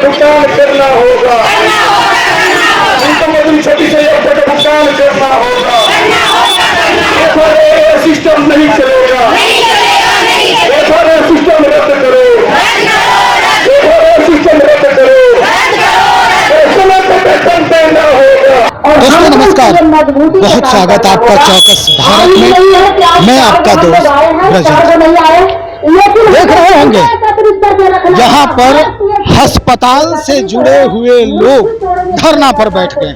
भुगतान करना होगा। इनकम मजदूरी छठी से भुगतान करना होगा। सिस्टम नहीं चलेगा, सिस्टम रद्द करो, सिस्टम रद्द करो, देना होगा। दोस्तों नमस्कार, बहुत स्वागत आपका चौकस भारत में। मैं आपका दोस्त ब्रजेश। देख रहे होंगे यहाँ पर अस्पताल से जुड़े हुए लोग धरना पर बैठ गए।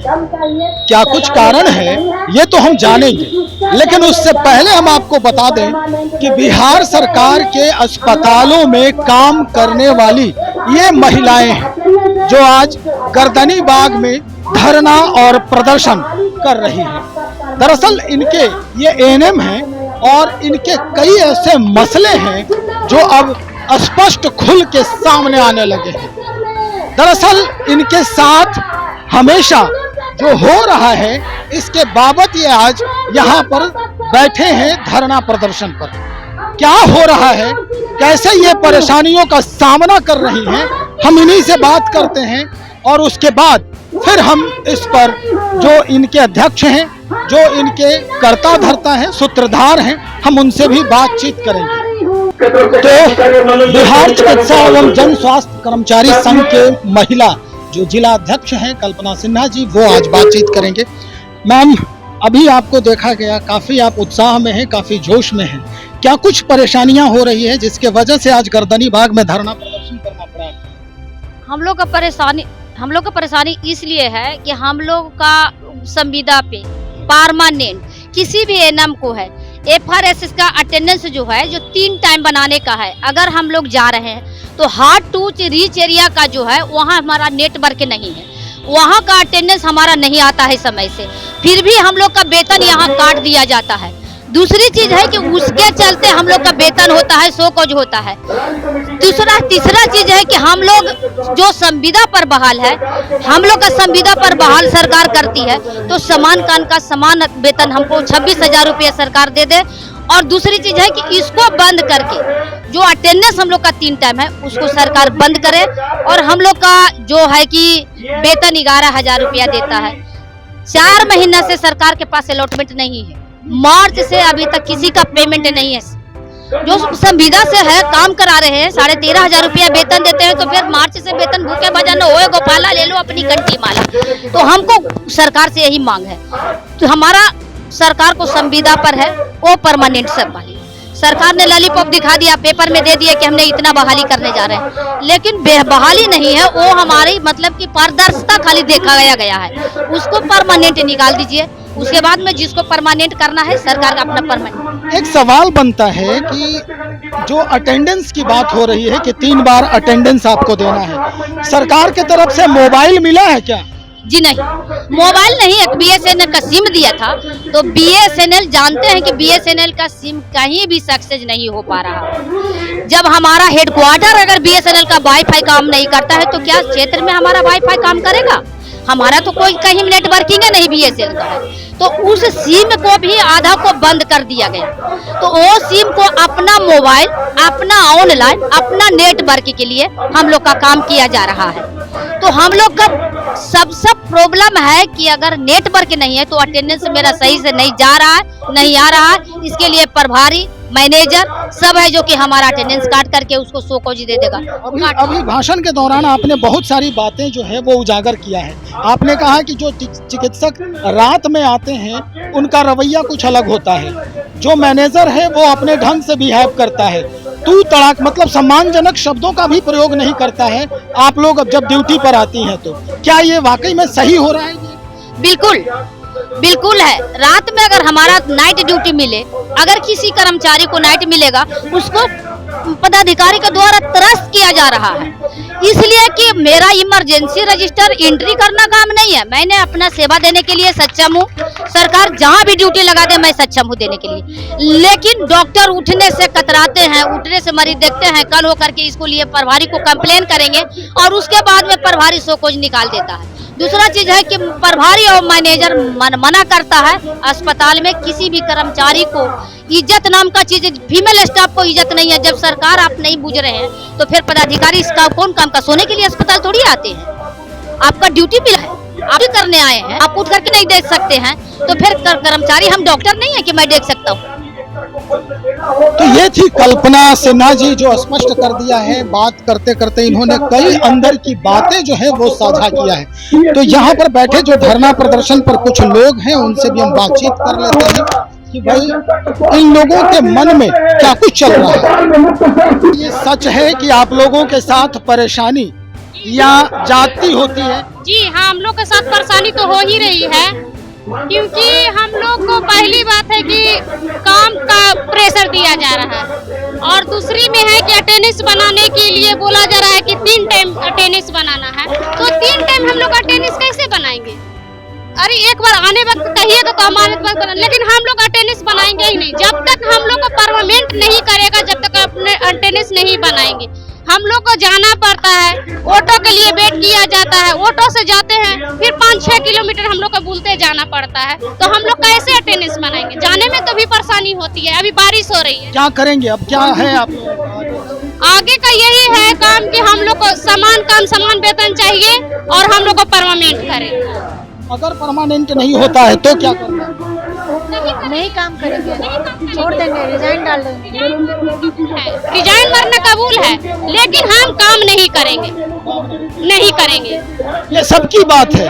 क्या कुछ कारण है ये तो हम जानेंगे, लेकिन उससे पहले हम आपको बता दें कि बिहार सरकार के अस्पतालों में काम करने वाली ये महिलाएं हैं जो आज गर्दनी बाग में धरना और प्रदर्शन कर रही हैं। दरअसल इनके ये एएनएम हैं और इनके कई ऐसे मसले हैं जो अब स्पष्ट खुल के सामने आने लगे हैं। दरअसल इनके साथ हमेशा जो हो रहा है इसके बाबत ये आज यहाँ पर बैठे हैं धरना प्रदर्शन पर। क्या हो रहा है, कैसे ये परेशानियों का सामना कर रही हैं, हम इन्हीं से बात करते हैं और उसके बाद फिर हम इस पर जो इनके अध्यक्ष हैं, जो इनके कर्ता धर्ता हैं, सूत्रधार हैं, हम उनसे भी बातचीत करेंगे। तो बिहार चिकित्सा एवं जन स्वास्थ्य कर्मचारी संघ के महिला जो जिला अध्यक्ष हैं कल्पना सिन्हा जी, वो आज बातचीत करेंगे। मैम, अभी आपको देखा गया काफी आप उत्साह में हैं, काफी जोश में हैं। क्या कुछ परेशानियां हो रही है जिसके वजह से आज गर्दनी बाग में धरना प्रदर्शन करना पड़ा? हम लोग का परेशानी इसलिए है कि हम लोग का संविदा पे परमानेंट किसी भी एएनएम को है FRSS का अटेंडेंस जो है जो 3 टाइम बनाने का है। अगर हम लोग जा रहे हैं तो हार्ड टू रीच एरिया का जो है वहाँ हमारा नेटवर्क नहीं है, वहाँ का अटेंडेंस हमारा नहीं आता है समय से, फिर भी हम लोग का वेतन यहाँ काट दिया जाता है। दूसरी चीज है कि उसके चलते हम लोग का वेतन होता है, शोकॉज होता है। तीसरा चीज है कि हम लोग जो संविदा पर बहाल है, हम लोग का संविदा पर बहाल सरकार करती है तो समान कान का समान वेतन हमको 26,000 रुपया सरकार दे दे। और दूसरी चीज है कि इसको बंद करके जो अटेंडेंस हम लोग का 3 टाइम है उसको सरकार बंद करे और हम लोग का जो है कि वेतन 11,000 रुपया देता है। 4 महीना से सरकार के पास अलॉटमेंट नहीं है, मार्च से अभी तक किसी का पेमेंट नहीं है। जो संविदा से है काम करा रहे हैं, 13,500 रुपया वेतन देते हैं, तो फिर मार्च से वेतन भूखे भजन होए गोपाला ले लो अपनी कंठी माला। तो हमको सरकार से यही मांग है, तो हमारा सरकार को संविदा पर है वो परमानेंट सब वाली। सरकार ने लॉलीपॉप दिखा दिया, पेपर में दे दिया कि हमने इतना बहाली करने जा रहे हैं, लेकिन बहाली नहीं है वो हमारी मतलब कि पारदर्शिता खाली देखा गया है। उसको परमानेंट निकाल दीजिए, उसके बाद में जिसको परमानेंट करना है सरकार का अपना परमानेंट। एक सवाल बनता है कि जो अटेंडेंस की बात हो रही है कि 3 बार अटेंडेंस आपको देना है, सरकार की तरफ से मोबाइल मिला है क्या? जी नहीं, मोबाइल नहीं, एक BSNL का सिम दिया था। तो BSNL जानते हैं कि BSNL का सिम कहीं भी सक्सेस नहीं हो पा रहा। जब हमारा हेडक्वार्टर अगर BSNL का वाईफाई काम नहीं करता है तो क्या क्षेत्र में हमारा वाईफाई काम करेगा? हमारा तो कोई कहीं नेटवर्किंग है नहीं BSNL का है। तो उस सिम को भी आधा को बंद कर दिया गया। तो वो सिम को अपना मोबाइल, अपना ऑनलाइन, अपना नेटवर्क के लिए हम लोग का काम किया जा रहा है। तो हम लोग का सब प्रॉब्लम है कि अगर नेटवर्क नहीं है तो अटेंडेंस मेरा सही से नहीं जा रहा है, नहीं आ रहा है। इसके लिए प्रभारी मैनेजर सब है जो कि हमारा अटेंडेंस काट करके उसको शोकॉज दे देगा। अभी भाषण के दौरान आपने बहुत सारी बातें जो है वो उजागर किया है। आपने कहा कि जो चिकित्सक रात में आते हैं उनका रवैया कुछ अलग होता है, जो मैनेजर है वो अपने ढंग से बिहेव करता है, तू तड़ाक मतलब सम्मानजनक शब्दों का भी प्रयोग नहीं करता है आप लोग अब जब ड्यूटी पर आती हैं। तो क्या ये वाकई में सही हो रहा है? बिल्कुल है। रात में अगर हमारा नाइट ड्यूटी मिले, अगर किसी कर्मचारी को नाइट मिलेगा उसको पदाधिकारी के द्वारा त्रस्त किया जा रहा है, इसलिए कि मेरा इमरजेंसी रजिस्टर एंट्री करना काम नहीं है। मैंने अपना सेवा देने के लिए सक्षम हूँ, सरकार जहाँ भी ड्यूटी लगा दे मैं सक्षम हूँ देने के लिए। लेकिन डॉक्टर उठने से कतराते हैं, उठने से मरीज देखते हैं, कल होकर के इसको लिए प्रभारी को कंप्लेन करेंगे और उसके बाद में प्रभारी शोकॉज निकाल देता है। दूसरा चीज है कि प्रभारी और मैनेजर मना करता है अस्पताल में किसी भी कर्मचारी को इज्जत नाम का चीज, फीमेल स्टाफ को इज्जत नहीं है। जब सरकार आप नहीं बुझ रहे हैं तो फिर पदाधिकारी इसका कौन काम का? सोने के लिए अस्पताल थोड़ी आते हैं, आपका ड्यूटी भी है, आप भी करने आए हैं, आप उठ करके नहीं देख सकते हैं तो फिर कर्मचारी, हम डॉक्टर नहीं है कि मैं देख सकता हूँ। तो ये थी कल्पना सिन्हा जी जो स्पष्ट कर दिया है। बात करते करते इन्होंने कई अंदर की बातें जो है वो साझा किया है। तो यहाँ पर बैठे जो धरना प्रदर्शन पर कुछ लोग हैं उनसे भी हम बातचीत कर लेते हैं कि भाई इन लोगों के मन में क्या कुछ चल रहा है। ये सच है कि आप लोगों के साथ परेशानी या जाती होती है? जी हाँ, हम लोग के साथ परेशानी तो हो ही रही है, क्योंकि हम लोग को पहली बात है कि काम का प्रेशर दिया जा रहा है, और दूसरी में है कि अटेंडेंस बनाने के लिए बोला जा रहा है कि 3 टाइम अटेंडेंस बनाना है। तो 3 टाइम हम लोग अटेंडेंस कैसे बनाएंगे? अरे एक बार आने वक्त कहिएगा तो हमारे वक्त बना, लेकिन हम लोग अटेंडेंस बनाएंगे ही नहीं जब तक हम लोग को परमानेंट नहीं करेगा, जब तक अपने अटेंडेंस नहीं बनाएंगे। हम लोग को जाना पड़ता है, ऑटो के लिए वेट किया जाता है, ऑटो से जाते हैं फिर 5-6 किलोमीटर हम लोग को बुलते जाना पड़ता है, तो हम लोग कैसे अटेंडेंस बनाएंगे? जाने में तो भी परेशानी होती है। अभी बारिश हो रही है, क्या करेंगे अब? क्या है आप आगे का यही है काम कि हम लोग को समान काम समान वेतन चाहिए और हम लोग को परमानेंट करें। अगर परमानेंट नहीं होता है तो क्या करना है? नहीं काम करेंगे, छोड़ देंगे, रिजाइन डाल देंगे। रिजाइन मरना कबूल है, लेकिन हम काम नहीं करेंगे, नहीं करेंगे। ये सबकी बात है।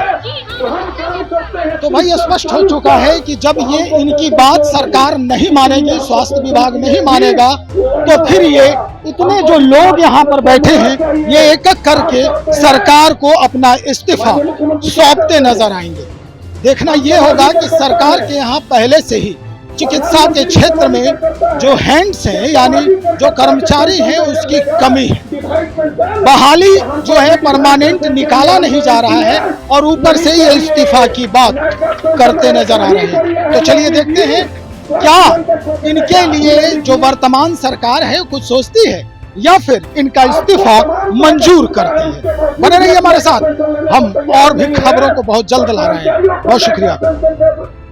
तो भाई स्पष्ट हो चुका है कि जब ये इनकी बात सरकार नहीं मानेगी, स्वास्थ्य विभाग नहीं मानेगा, तो फिर ये इतने जो लोग यहाँ पर बैठे हैं ये एक एक करके सरकार को अपना इस्तीफा सौंपते नजर आएंगे। देखना ये होगा कि सरकार के यहाँ पहले से ही चिकित्सा के क्षेत्र में जो हैंड्स हैं यानी जो कर्मचारी हैं उसकी कमी है। बहाली जो है परमानेंट निकाला नहीं जा रहा है और ऊपर से ये इस्तीफा की बात करते नजर आ रहे हैं। तो चलिए देखते हैं क्या इनके लिए जो वर्तमान सरकार है कुछ सोचती है या फिर इनका इस्तीफा मंजूर करती है। बने रहिए हमारे साथ, हम और भी खबरों को बहुत जल्द ला रहे हैं। बहुत शुक्रिया।